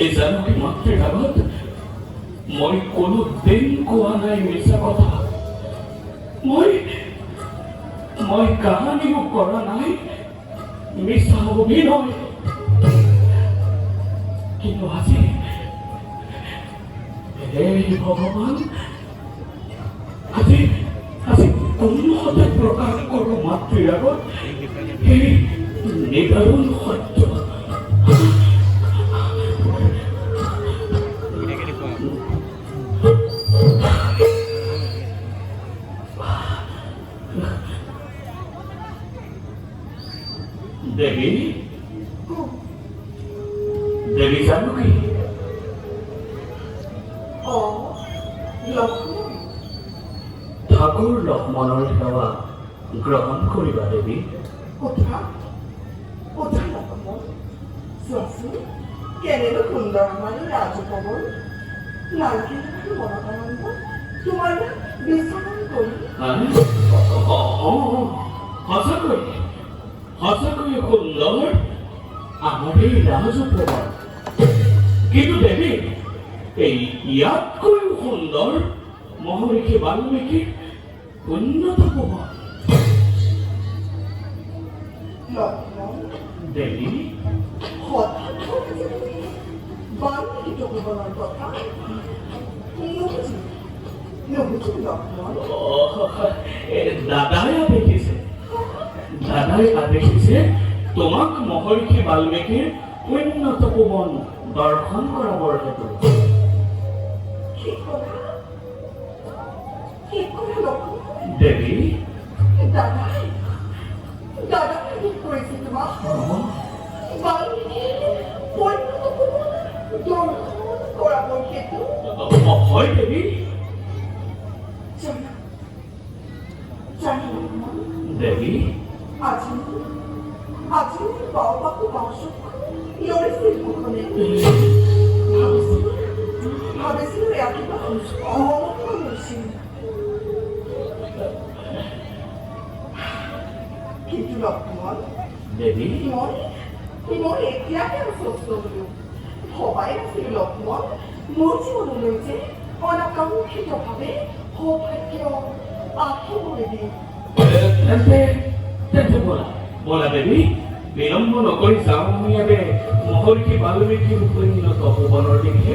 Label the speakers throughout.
Speaker 1: এই জানকী মাতৃৰ আগত মই কোনোদিন কোৱা নাই মিছা কথা। মই কাহানিও কৰা নাই মিছা অভিনয়। কিন্তু আজি হে ভগৱান, আজি কোনোমতে প্ৰকাশ কৰোঁ মাতৃৰ আগত সেই নিদাৰুণ সত্য। দেৱী, দেৱী জানকী, ঠাকুৰ লক্ষ্মণৰ সেৱা গ্ৰহণ কৰিবা দেৱী।
Speaker 2: কেনেনো সুন্দৰ মানে ৰাজভৱন, লালকিল্লাৰ মনত আনন্দ তোমাৰ বিশ্ৰাম কৰি।
Speaker 1: সঁচাকৈ সুন্দৰ আমাৰ এই ৰাজভৱন। কিন্তু দেৱী, এই ইয়াতকৈও সুন্দৰ মহৰ্ষি বাল্মীকিৰ উন্নত ভৱন। দেৱী,
Speaker 2: হঠাৎ বাল্মীকি ভৱনৰ কথা
Speaker 1: দাদাই আদেশিছে তোমাক মহৰ্ষি বাল্মীকিৰ উন্নত ভৱন দৰ্শন কৰাবৰ হেতু। দেৱী, হয় দেৱী। দেৱী,
Speaker 2: আজি বাবাকো বাসক লৰিছিল মুখনে ভাবিছিলো একেবাৰে অহংকাৰ হৈছিল, কিন্তু লক্ষ্মণ
Speaker 1: দেৱী,
Speaker 2: মই এতিয়াহে আশ্বস্ত হলো। ভবাই নাছিল লক্ষ্মণ, মোৰ জীৱনলৈ যে অনাকাংক্ষিতভাৱে সৌভাগ্য আহিবলৈ দিয়ে।
Speaker 1: তেন্তে বলা দেৱী, বিলম্ব নকৰি যাওঁ আমি ইয়াতে মহৰ্ষি বাল্মীকিৰ উন্নত ভৱনৰ দিশে।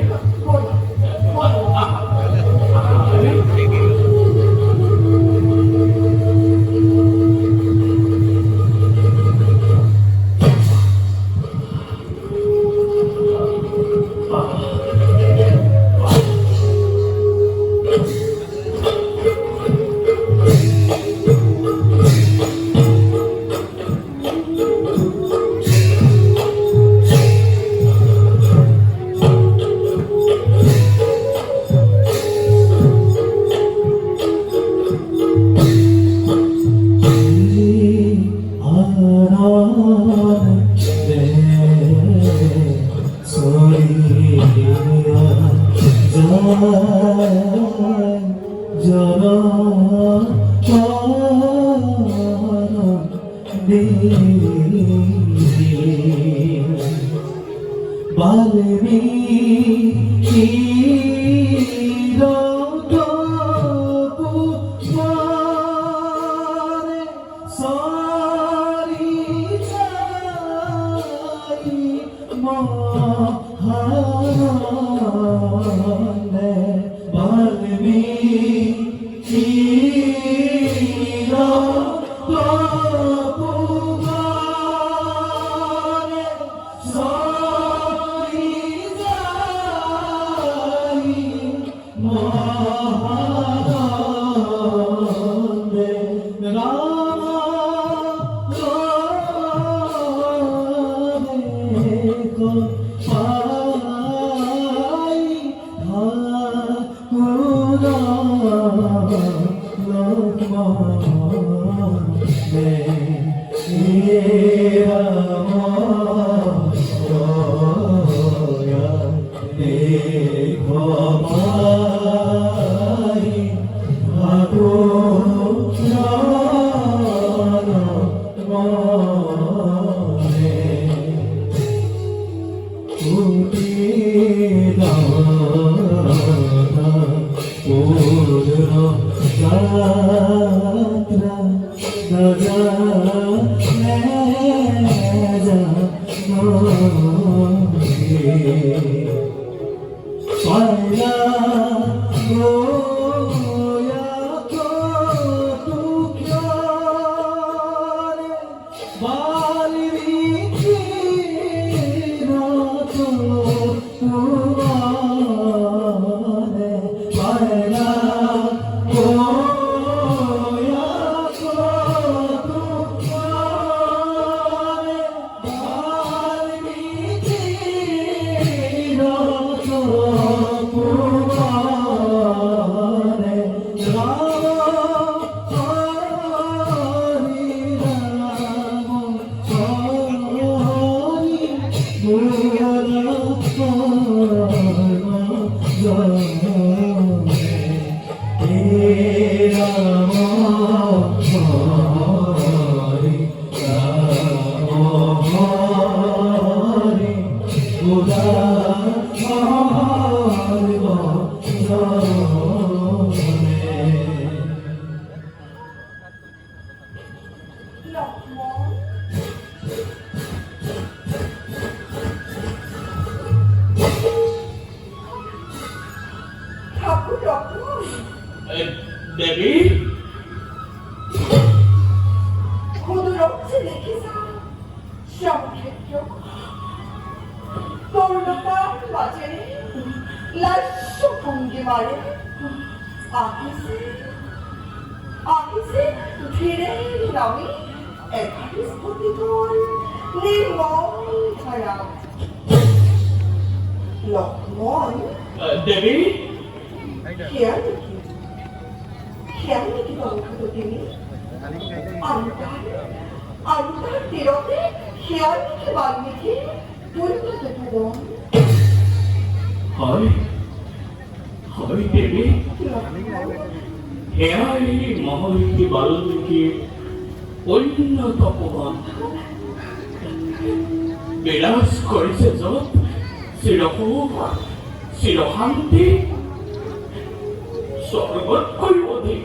Speaker 3: Uti
Speaker 1: দেবী
Speaker 2: ক্ষুদ্রচ্ছে দেখেছা সমক্ষেত্র তরুণতার মাঝে লাস্য ভঙ্গি মারে আহিছে ধীরে নামে একাটি স্ফটিকর নির্মল ধারা লক্ষ্মণ
Speaker 1: দেবী
Speaker 2: খেয়াল নাকি বাবু তিনি আলুটার তীরতে খেয়াল নাকি বাল্মীকি পরিণত ভুবন
Speaker 1: হয় দেবী হেয়াই মহর্ষি বাল্মীকি পরিণত ভুবন বিরাজ করেছে যত চিরসুখ চিরশান্তি সর্বক্ষই অধিক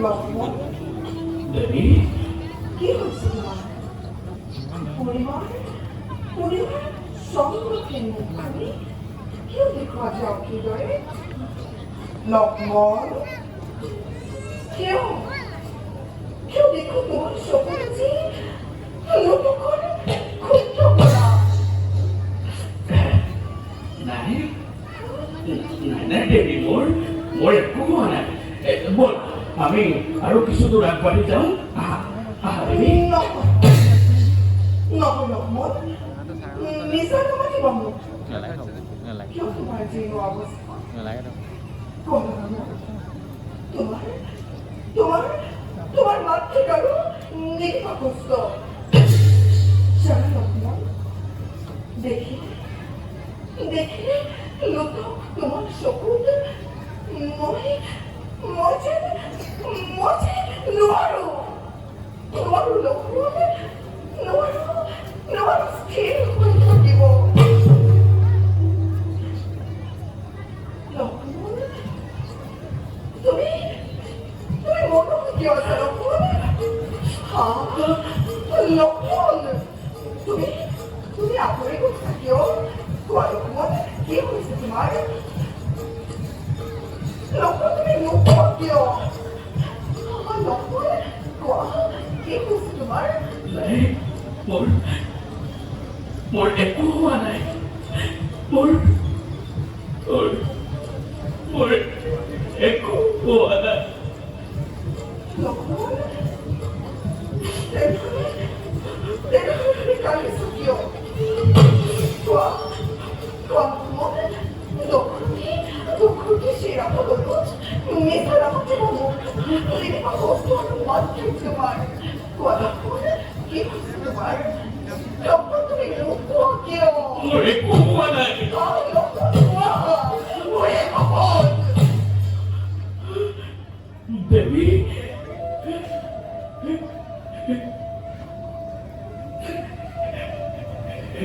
Speaker 2: লক্ষ্মণ
Speaker 1: দেবী
Speaker 2: কি হচ্ছে তোমার পরিবার সংরক্ষণ মুখখানি কেউ দেখা যাও কি করে লক্ষ্মণ কেউ দেখো তোমার সকলজি লোকক্ষণ ক্ষুদ্র করা
Speaker 1: নাই দেবী মোর একো হোৱা নাই বল আমি আৰু কিছু দূৰ আগবাঢ়ি যাওঁ আহা দেবী
Speaker 2: নহয় লক্ষ্মণ নিজা নামাতি বামু
Speaker 3: নালাগে
Speaker 2: কিয় তোমাৰ জীনো অৱস্থা
Speaker 3: নালাগে
Speaker 2: তোমার মাতৃ কারো নিকটস্থ জানো লক্ষ্মণ দেখি লোক তোমার শকুন মজে নোৱাৰো লক্ষ্মণ নোৱাৰো স্থিৰ হৈ থাকিব লক্ষ্মণ তুমি মনে কিয় আছা লক্ষ্মণ লক্ষ্মণ তুমি আঁতৰি গৈছা কিয় কোৱা লক্ষ্মণ কি হৈছে তোমাৰ লক্ষ্মণ তুমি নোকোৱা কিয় লক্ষ্মণ কোৱা কি হৈছে তোমাৰ
Speaker 1: নাই মোৰ একো হোৱা নাই মোৰ একো হোৱা নাই
Speaker 2: লক্ষ্মণ তেনেহ'লে কান্দিছো কিয় কোৱা লক্ষ্মণ দুখটি চিৰাপদত মিছা নামতে মোক যেনিবা কষ্ট আৰু মাতৃ তোমাৰ কোৱা লক্ষ্মণ কি হৈছে তোমাৰ লক্ষ্মণ তুমি নোকোৱা কিয়
Speaker 1: মোৰ একো হোৱা নাই
Speaker 2: লক্ষ্মণ কোৱা মোৰ একো হ'ল
Speaker 1: দেবী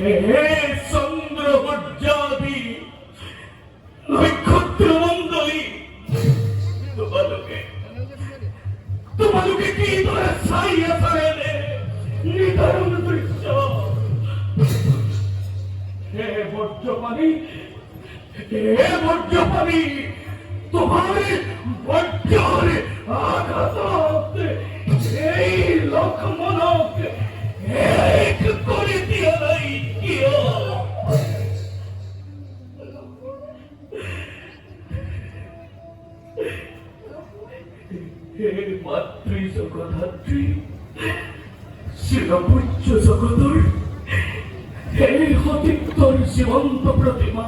Speaker 1: হে চন্দ্র সূর্যাদি নক্ষত্র মণ্ডলী, তোমালোকে কি ধরে চাই আছে নিদারুণ দৃশ্য। হে বজ্রপাণি, হে বজ্রপাণি, তোমার বজ্রের আঘাত এই লক্ষ্মণক এক করে দিয়া নাই কিয়? হে মাতৃ জগধাত্রী, শিরপুচ্ছ জগতর হে সতীত্বর জীবন্ত প্ৰতিমা,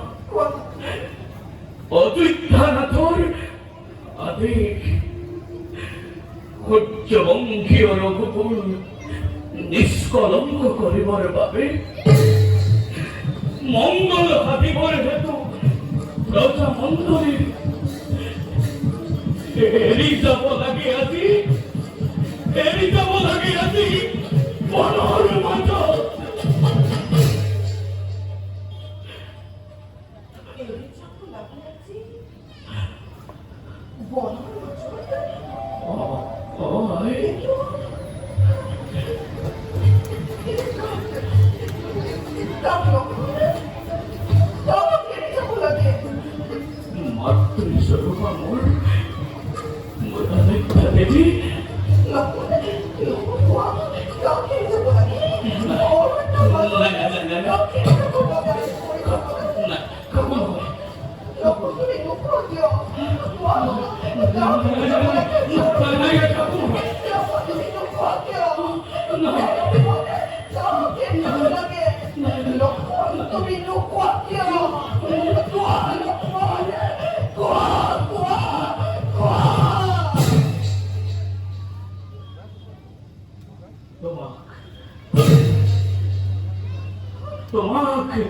Speaker 1: অযোধ্যানাথৰ আদেশ সূৰ্যবংশীয় ৰঘুকুল নিষ্কলংক কৰিবৰ বাবে মংগল সাধিবৰ হেতু প্ৰজামণ্ডলীৰ এৰি যাব লাগে আজি, এৰি যাব লাগে আজি বনৰ মাজত। মাতৃস্বরূপা মোর মোরালেখা দেবী, তোমাকে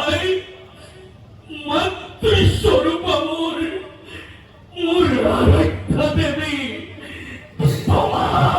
Speaker 1: আই মাতৃস্বরূপা মোর মোর আরাধ্যা দেবী তোমার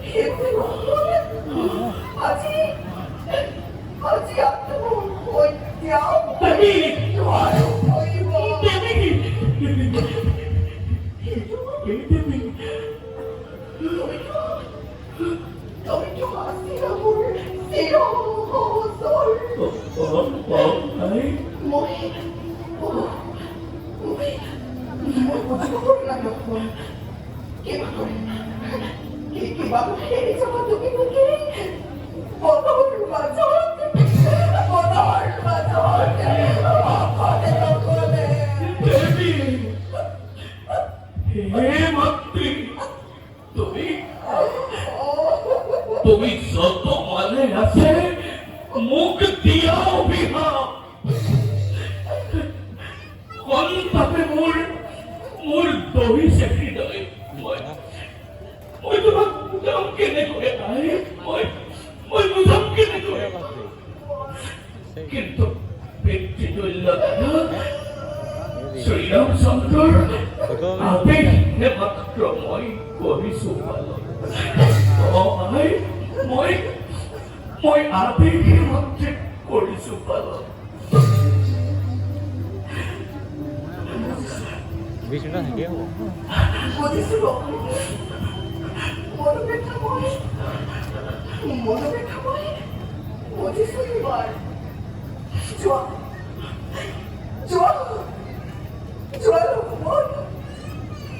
Speaker 2: He চিৰসহচৰ
Speaker 1: আই
Speaker 2: মই বুজিব পৰা নহয় কিবা কৰি এৰি যাব তুমি মোক বনৰ মাজত নকলে
Speaker 1: দেবী হে মাতৃ তুমি যত মানে আছে মোক দিয়া অভিশাপ সন্তাপে মোৰ দহিছে হৃদয় মই তোমাক বুজাম কেনেকৈ আই মই বুজাম কেনেকৈ কিন্তু পিতৃতুল্য শ্ৰীৰামচন্দ্ৰৰ আদেশে মাত্ৰ মই কৰিছো পালন আই মই আদেশে মাত্ৰ কৰিছো পালন
Speaker 3: বিষ্ণুটা থাকিয়ে হ'ব
Speaker 2: বুজিছো বুজিছো এইবাৰ যোৱা লগমত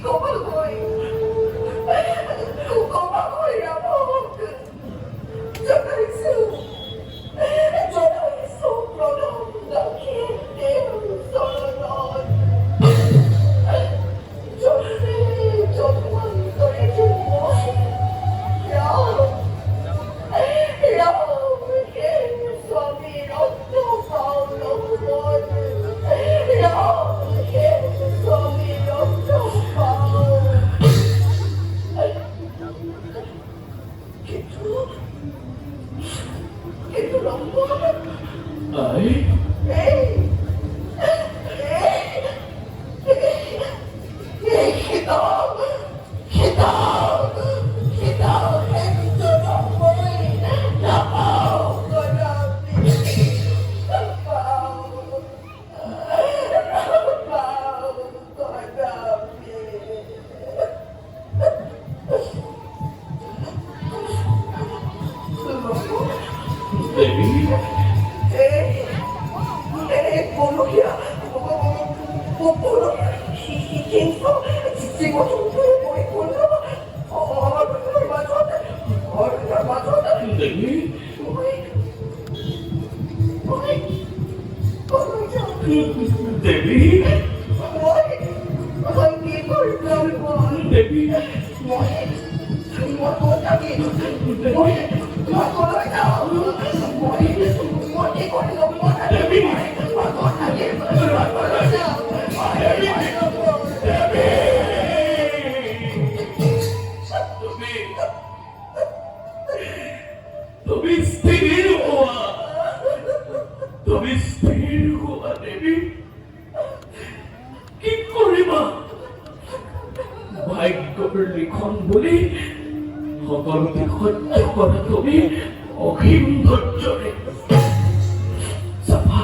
Speaker 2: কমলকৈ ৰামক জনাইছো প্ৰণাম ৰাখি তেওঁৰ চৰণত লিখন বুলি সকলোকে সহ্য কৰা তুমি অসীম ধৈৰ্যৰে চাফা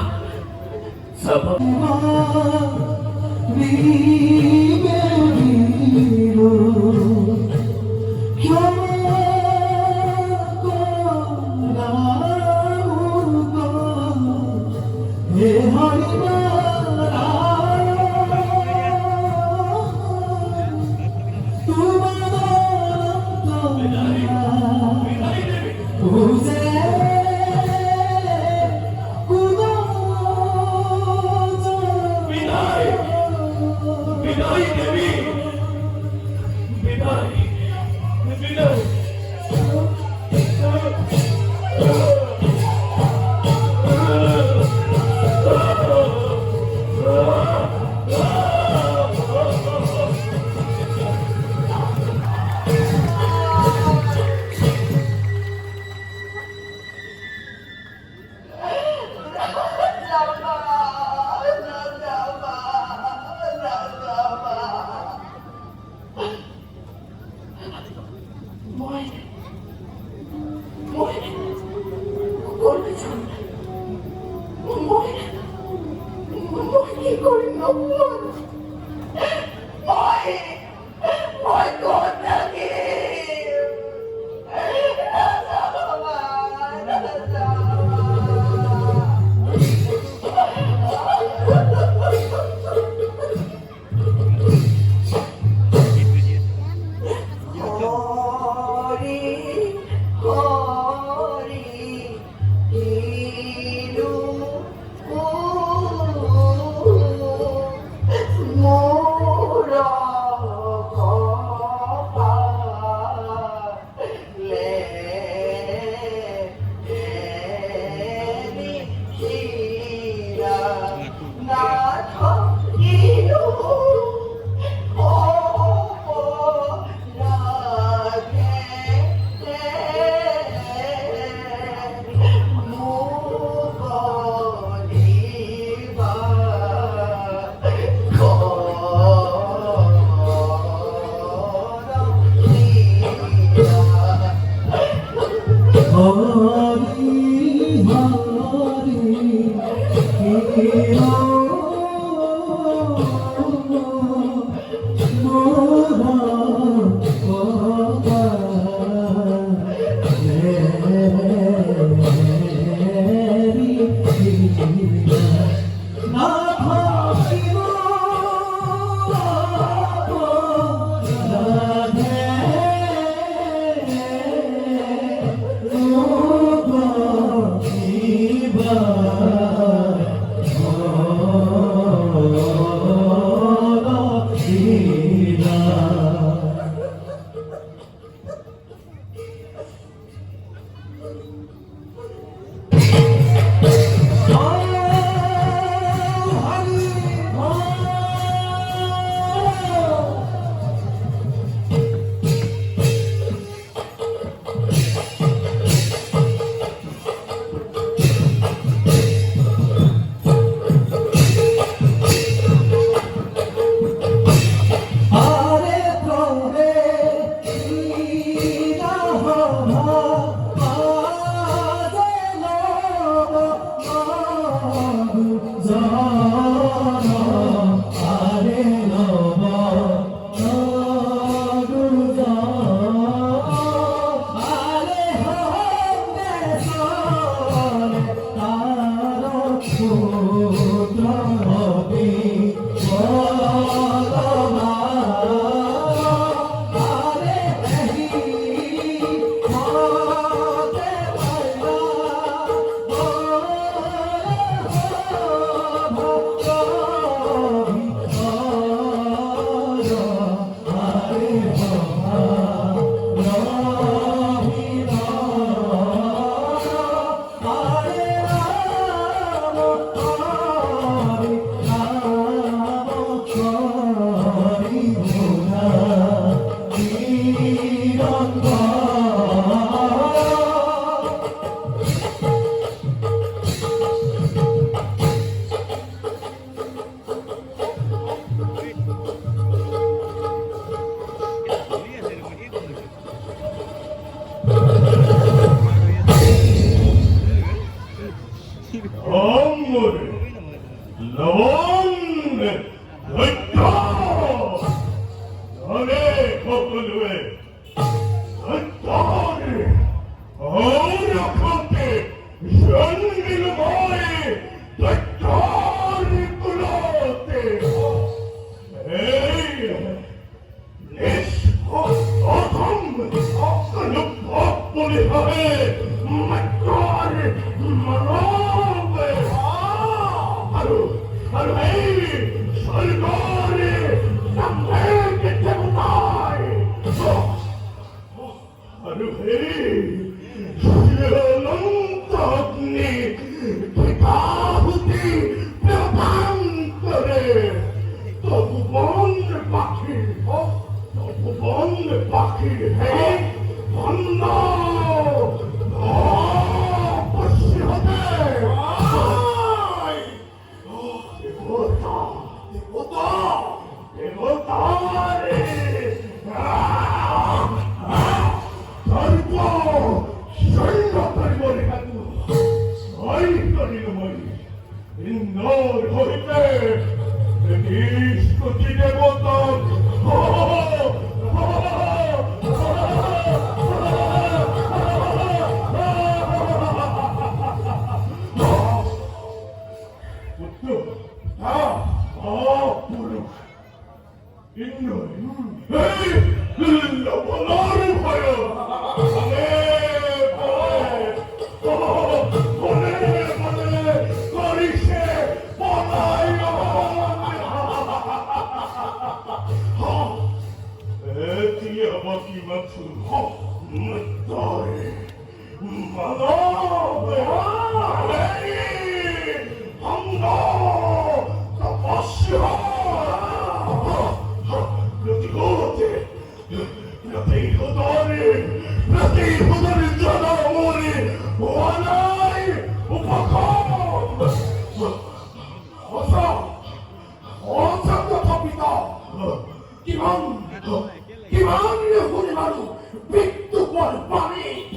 Speaker 1: Gimana punya malu? Pintu buat panik.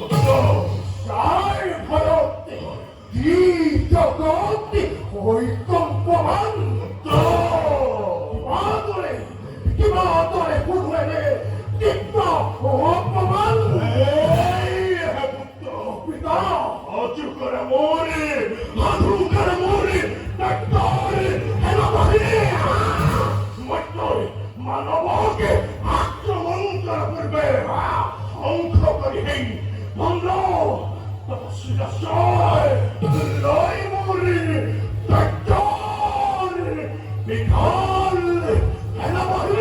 Speaker 1: 어죽거라 모리 아죽거라 모리 낙돌이 해나바리 멋돌이 만화보게 악정원가라 불배 엉커거리 헤이 번로 시다쇼이 너희 모리 낙돌이 미칼리 해나바리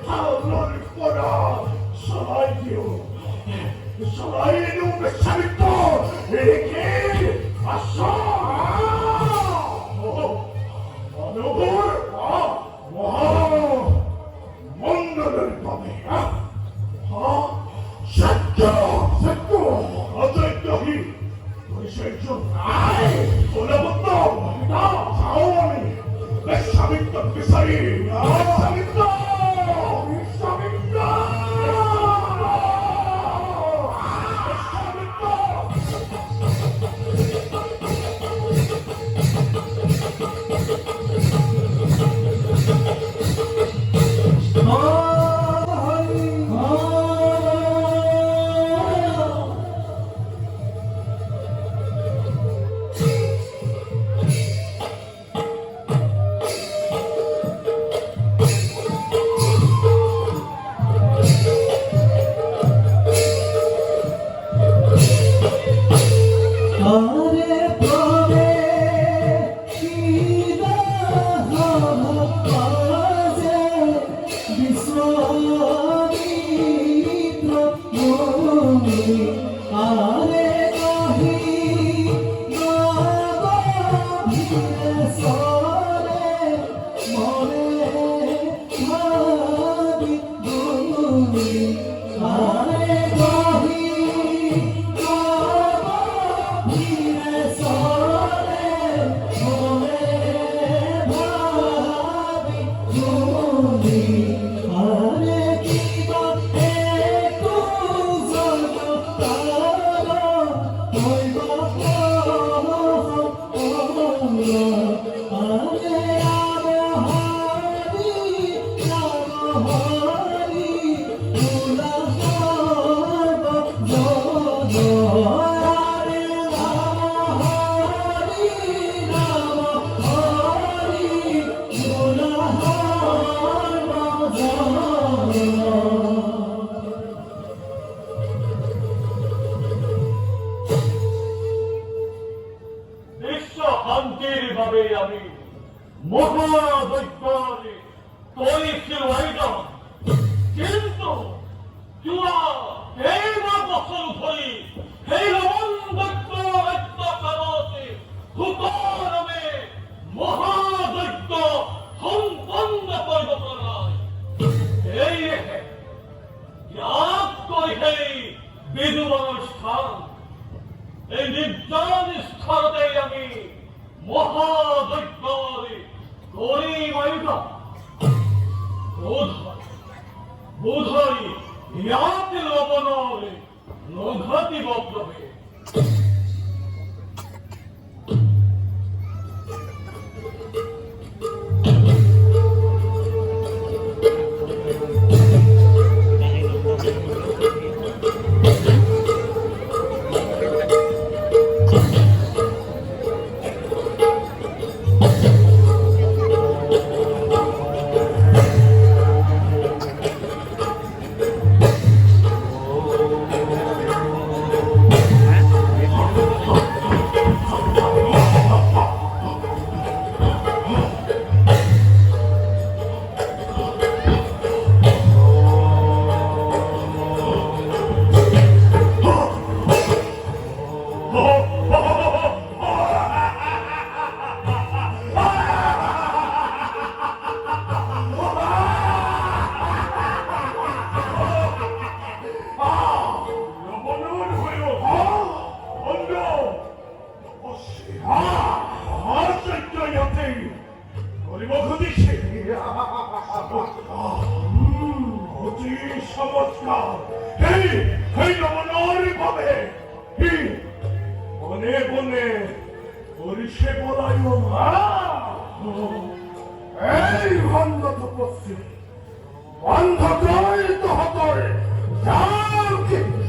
Speaker 1: 하늘을 보라 살아있요 살아있는 그 사mit도 이렇게 왔어 어느 걸 먹는 밤이야 새끼 어쩌있더니 우리 실중 아이 돌아봤다 사오니 내 사mit도 그 사이 사mit도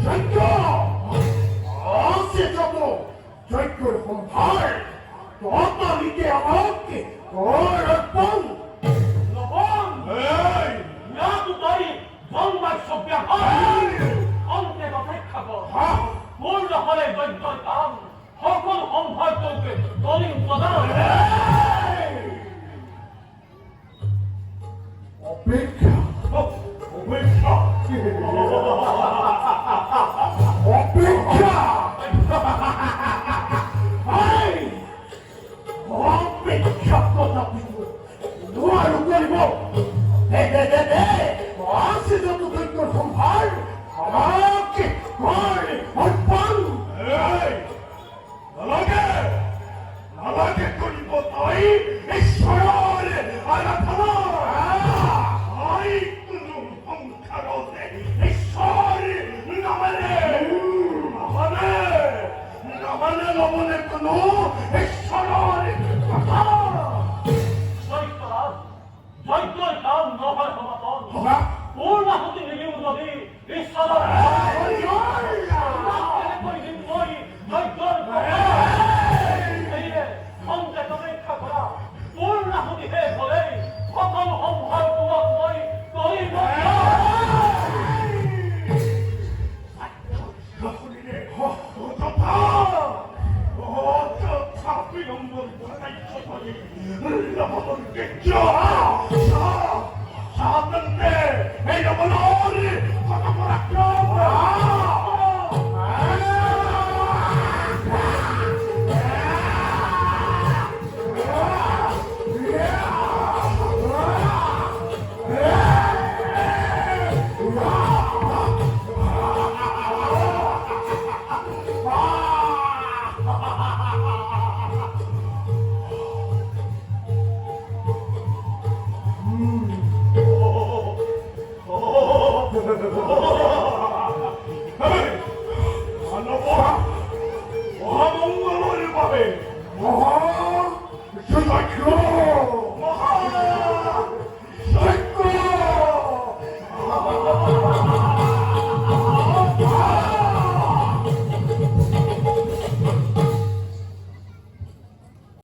Speaker 4: যজ্ঞ আছে যত যজ্ঞর সম্ভার তত নিতে আমাকে কর অর্পণ
Speaker 1: লবণ
Speaker 4: এই
Speaker 1: ইয়াতো তই জন্মাৰ সভ্যা অন্তে অপেক্ষা কৰ
Speaker 4: হা
Speaker 1: মোৰ নহলে যজ্ঞৰ কাম সকলো সম্ভাৰ তোকে তলি প্ৰদান
Speaker 4: অপেক্ষা অপেক্ষা অপেক্ষা এই অপেক্ষা কথা নোৱাৰো কৰিব দে আছে যত যজ্ঞৰ সম্ভাৰ আমাকে কর অর্পণ এই নালাগে নালাগে কৰিব তই ঈশ্বৰৰ আৰাধনা আই কোনো সংসাৰতে ঈশ্বৰ নামানে নামানে লবনে কোনো ঈশ্বৰৰ কথা
Speaker 1: যজ্ঞৰ কাম নহয় সমাপন
Speaker 4: হবা
Speaker 1: পূৰ্ণাহুতি নিদিওঁ যদি ঈশ্বৰৰ অন্তে অপেক্ষা কৰা পূৰ্ণাহুতি শেষ হলেই সকলো সম্ভাৰ তোমাক মই কৰিম
Speaker 4: Oh